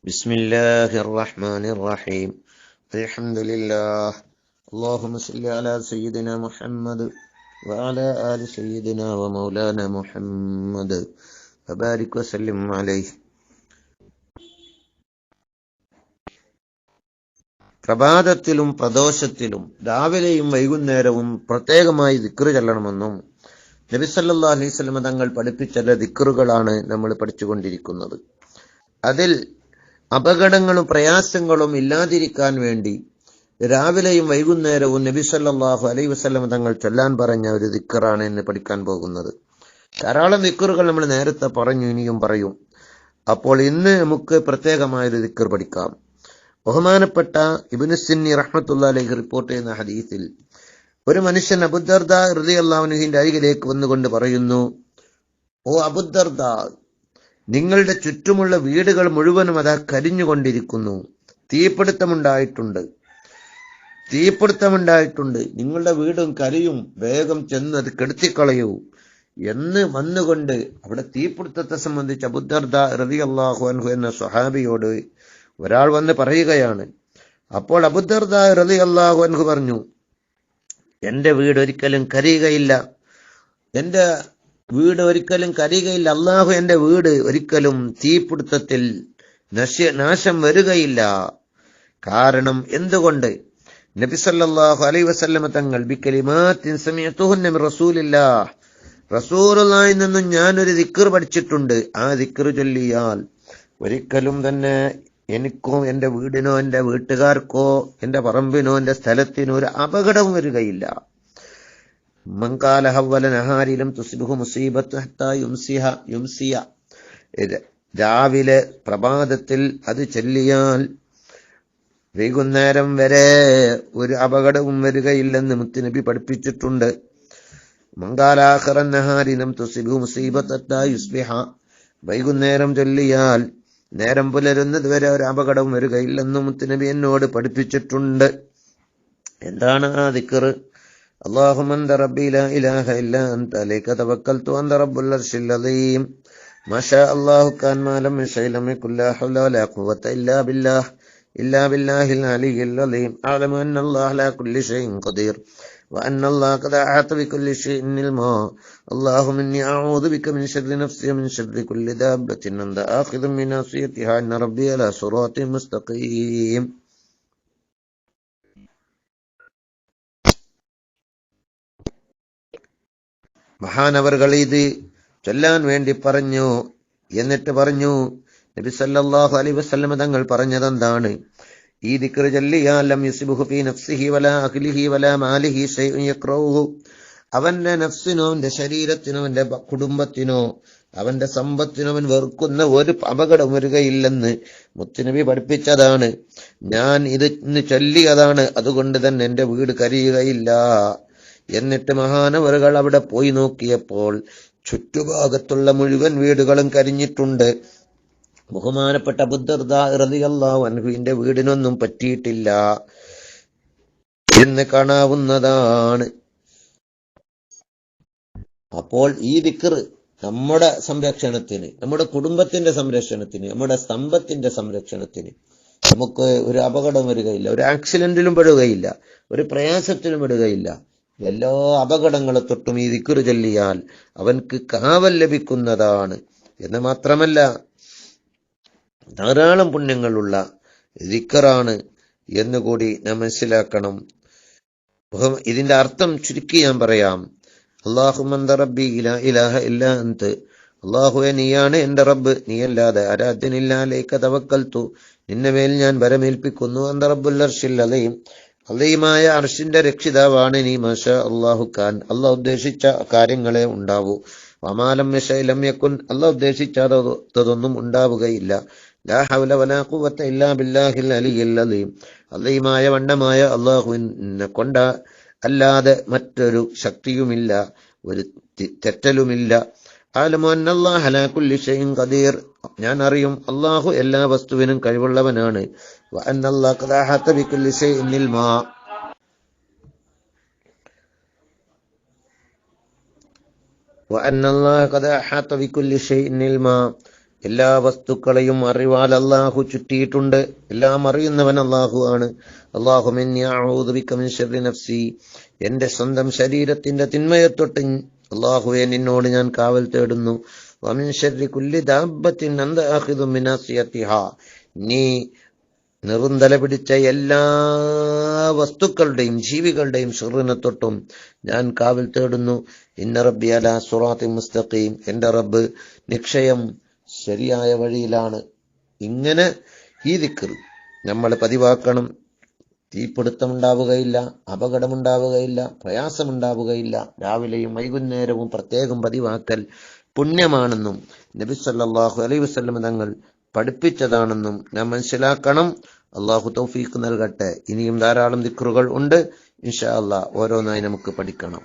بسم الله الرحمن الرحيم الحمد لله اللهم صل على سيدنا محمد وعلى آل سيدنا ومولانا محمد وبارك وسلم عليه. പ്രഭാതത്തിലും പ്രദോഷത്തിലും രാവിലെയും വൈകുന്നേരവും പ്രത്യേകമായി ദിക്ർ ചൊല്ലണമെന്നും നബി സല്ലല്ലാഹു അലൈഹി വസല്ലം തങ്ങൾ പഠിപ്പിച്ച ദിക്റുകളാണ് നമ്മൾ പഠിച്ചുകൊണ്ടിരിക്കുന്നത്. അതിൽ അപകടങ്ങളും പ്രയാസങ്ങളും ഇല്ലാതിരിക്കാൻ വേണ്ടി രാവിലെയും വൈകുന്നേരവും നബി സല്ലല്ലാഹു അലൈഹി വസല്ലം തങ്ങൾ ചൊല്ലാൻ പറഞ്ഞ ഒരു ദിക്റാണ് ഇന്ന് പഠിക്കാൻ പോകുന്നത്. ധാരാളം ദിക്റുകൾ നമ്മൾ നേരത്തെ പറഞ്ഞു, ഇനിയും പറയും. അപ്പോൾ ഇന്ന് നമുക്ക് പ്രത്യേകമായൊരു ദിക്ർ പഠിക്കാം. ബഹുമാനപ്പെട്ട ഇബ്നു സിന്നി റഹ്മത്തുള്ളാഹി അലൈഹി റിപ്പോർട്ട് ചെയ്യുന്ന ഹദീസിൽ ഒരു മനുഷ്യൻ അബൂദർദ റളിയല്ലാഹു അൻഹുവിന്റെ അരികിലേക്ക് വന്നുകൊണ്ട് പറയുന്നു, ഓ അബൂദർദ, നിങ്ങളുടെ ചുറ്റുമുള്ള വീടുകൾ മുഴുവനും അതാ കരിഞ്ഞുകൊണ്ടിരിക്കുന്നു. തീപിടുത്തമുണ്ടായിട്ടുണ്ട്. നിങ്ങളുടെ വീടും കരിയും, വേഗം ചെന്ന് അത് കെടുത്തിക്കളയൂ എന്ന് വന്നുകൊണ്ട് അവിടെ തീപിടുത്തത്തെ സംബന്ധിച്ച് അബൂദർദ റളിയല്ലാഹു അൻഹു എന്ന സ്വഹാബിയോട് ഒരാൾ വന്ന് പറയുകയാണ്. അപ്പോൾ അബൂദർദ റളിയല്ലാഹു അൻഹു പറഞ്ഞു, എന്റെ വീട് ഒരിക്കലും കരിയുകയില്ല, അള്ളാഹു എന്റെ വീട് ഒരിക്കലും തീപിടുത്തത്തിൽ നാശം വരികയില്ല. കാരണം എന്തുകൊണ്ട്? നബി സല്ലല്ലാഹു അലൈഹി വസല്ലം തങ്ങൾ ബികലിമാത്തിൻ സമിഅതുഹുന്ന മിൻ റസൂലില്ലാഹ്, റസൂലുള്ളാഹിൽ നിന്നും ഞാനൊരു ദിക്ർ പഠിച്ചിട്ടുണ്ട്. ആ ദിക്ർ ചൊല്ലിയാൽ ഒരിക്കലും തന്നെ എനിക്കോ എന്റെ വീടിനോ എന്റെ വീട്ടുകാർക്കോ എന്റെ പറമ്പിനോ എന്റെ സ്ഥലത്തിനോ ഒരു അപകടവും വരികയില്ല. മൻകാല ഹവ്വല നഹാരിലും തുസ്ബിഹു മുസീബത്തു ഹത്താ യുംസിയ, രാവിലെ പ്രഭാതത്തിൽ അത് ചൊല്ലിയാൽ വൈകുന്നേരം വരെ ഒരു അപകടവും വരികയില്ലെന്ന് മുത്തുനബി പഠിപ്പിച്ചിട്ടുണ്ട്. മൻകാലാഖിറൻ നഹാരിലും തുസ്ബിഹു മുസീബത്തു ഹത്താ യുസ്ബിഹ, വൈകുന്നേരം ചൊല്ലിയാൽ നേരം പുലരുന്നത് വരെ ഒരു അപകടം വരികയില്ലെന്ന് മുത്തുനബി എന്നോട് പഠിപ്പിച്ചിട്ടുണ്ട്. എന്താണ് ആ ദിക്ർ? اللهم انت ربي لا اله الا انت عليك توكلت وانت رب العرش العظيم ما شاء الله كان ما لم يشاء لم يكن لا حول ولا قوة الا بالله العلي العظيم اعلم ان الله على كل شيء قدير وان الله قد احاط بكل شيء علما اللهم اني اعوذ بك من شر نفسي ومن شر كل دابة انت آخذ من ناصيتها ان ربي على صراط مستقيم. മഹാനവർകൾ ഇത് ചൊല്ലാൻ വേണ്ടി പറഞ്ഞു. എന്നിട്ട് പറഞ്ഞു, നബി സല്ലല്ലാഹു അലൈഹി വസല്ലം തങ്ങൾ പറഞ്ഞതെന്താണ്? ഈ ദിക്ർ ചൊല്ലിയാൽ ലം യുസ്ബിഹു ഫീ നഫ്സിഹി വലാ അഹ്ലിഹി വലാ മാലിഹി ശൈഉൻ യക്റഹു, അവന്റെ നഫ്സിനോ അവന്റെ ശരീരത്തിനോ അവന്റെ കുടുംബത്തിനോ അവന്റെ സമ്പത്തിനോ അവൻ വെറുക്കുന്ന ഒരു അപകടം വരികയില്ലെന്ന് മുത്തുനബി പഠിപ്പിച്ചതാണ്. ഞാൻ ഇത് ഇന്ന് ചൊല്ലിയതാണ്, അതുകൊണ്ട് തന്നെ എന്റെ വീട് കരിയുകയില്ല. എന്നിട്ട് മഹാനവറുകൾ അവിടെ പോയി നോക്കിയപ്പോൾ ചുറ്റുഭാഗത്തുള്ള മുഴുവൻ വീടുകളും കരിഞ്ഞിട്ടുണ്ട്. ബഹുമാനപ്പെട്ട അബൂദർദ റളിയല്ലാഹു അൻഹുവിന്റെ വീടിനൊന്നും പറ്റിയിട്ടില്ല എന്ന് കാണാവുന്നതാണ്. അപ്പോൾ ഈ ദിക്ർ നമ്മുടെ സംരക്ഷണത്തിന്, നമ്മുടെ കുടുംബത്തിന്റെ സംരക്ഷണത്തിന്, നമ്മുടെ സമ്പത്തിന്റെ സംരക്ഷണത്തിന്, നമുക്ക് ഒരു അപകടം വരികയില്ല, ഒരു ആക്സിഡന്റിലും പെടുകയില്ല, ഒരു പ്രയാസത്തിലും പെടുകയില്ല. എല്ലാ അപകടങ്ങളെ തൊട്ടും ഈ ദിക്ർ ചൊല്ലിയാൽ അവൻക്ക് കാവൽ ലഭിക്കുന്നതാണ്. എന്ന് മാത്രമല്ല, ധാരാളം പുണ്യങ്ങളുള്ള ദിക്റാണ് എന്നുകൂടി നാം മനസ്സിലാക്കണം. ഇതിന്റെ അർത്ഥം ചുരുക്കി ഞാൻ പറയാം. അല്ലാഹുമ്മ അൻത റബ്ബി ലാ ഇലാഹ ഇല്ലാ അൻത, അല്ലാഹുവേ നീയാണ് എന്റെ റബ്ബ്, നീയല്ലാതെ ആരാധ്യനില്ല. അലൈക തവക്കൽതു, നിന്നെ മേൽ ഞാൻ വരമേൽപ്പിക്കുന്നു. അൻത റബ്ബുൽ അർശിൽ അലീം, അലീമായ അർശിന്റെ രക്ഷിതാവാണ് നീ. മാഷാ അല്ലാഹു കാൻ, അല്ലാഹു ഉദ്ദേശിച്ച കാര്യങ്ങളെ ഉണ്ടാവൂ. വമാ ലം യശഅ ലം യകുൻ, അല്ലാഹു ഉദ്ദേശിച്ചാതൊന്നും ഉണ്ടാവുകയില്ല. ലാ ഹൗല വലാ ഖുവത ഇല്ലാ ബില്ലാഹിൽ അലിയിൽ അലീം, അലീമായ വണ്ണമായ അല്ലാഹുവിനെ കൊണ്ട അല്ലാതെ മറ്റൊരു ശക്തിയുമില്ല, ഒരു തെറ്റലുമില്ല. അഅലമു അന്നല്ലാഹ അലാ കുല്ലി ഷൈഇൻ ഖദീർ, ഞാൻ അറിയും അല്ലാഹു എല്ലാ വസ്തുവിനും കഴിവുള്ളവനാണ്. വഅന്നല്ലാഹ ഖദ അഹത ബികുല്ലി ഷൈഇൻ ഇൽമാ, വഅന്നല്ലാഹ ഖദ അഹത ബികുല്ലി ഷൈഇൻ ഇൽമാ, എല്ലാ വസ്തുക്കളെയും അറിവാൽ അള്ളാഹു ചുറ്റിയിട്ടുണ്ട്. എല്ലാം അറിയുന്നവൻ അള്ളാഹു ആണ്. അല്ലാഹുമ്മ ഇന്നി അഊദു ബിക മിൻ ശർരി നഫ്സി, എന്റെ സ്വന്തം ശരീരത്തിന്റെ തിന്മയെ തൊട്ട് അള്ളാഹുവേ നിന്നോട് ഞാൻ കാവൽ തേടുന്നു. വമിൻ ശർരി കുല്ലി ദാബത്തിൻ അൻത ആഖിദു മിൻ നാസിയതിഹാ, നീ നിറുന്തല പിടിച്ച എല്ലാ വസ്തുക്കളുടെയും ജീവികളുടെയും ഷർറിനെ തൊട്ടും ഞാൻ കാവൽ തേടുന്നു. ഇന്ന റബ്ബി അലാ സിറാത്തിൻ മുസ്തഖീം, എന്റെ റബ്ബ് നിശ്ചയം ശരിയായ വഴിയിലാണ്. ഇങ്ങനെ ഈ ദിക്ർ നമ്മൾ പതിവാക്കണം. തീപിടുത്തമുണ്ടാവുകയില്ല, അപകടമുണ്ടാവുകയില്ല, പ്രയാസമുണ്ടാവുകയില്ല. രാവിലെയും വൈകുന്നേരവും പ്രത്യേകം പതിവാക്കൽ പുണ്യമാണെന്നും നബി സല്ലല്ലാഹു അലൈഹി വസല്ലം തങ്ങൾ പഠിപ്പിച്ചതാണെന്നും നാം മനസ്സിലാക്കണം. അള്ളാഹു തൗഫീഖ് നൽകട്ടെ. ഇനിയും ധാരാളം ദിക്റുകൾ ഉണ്ട്. ഇൻഷാ അല്ലാഹ് ഓരോന്നായി നമുക്ക് പഠിക്കണം.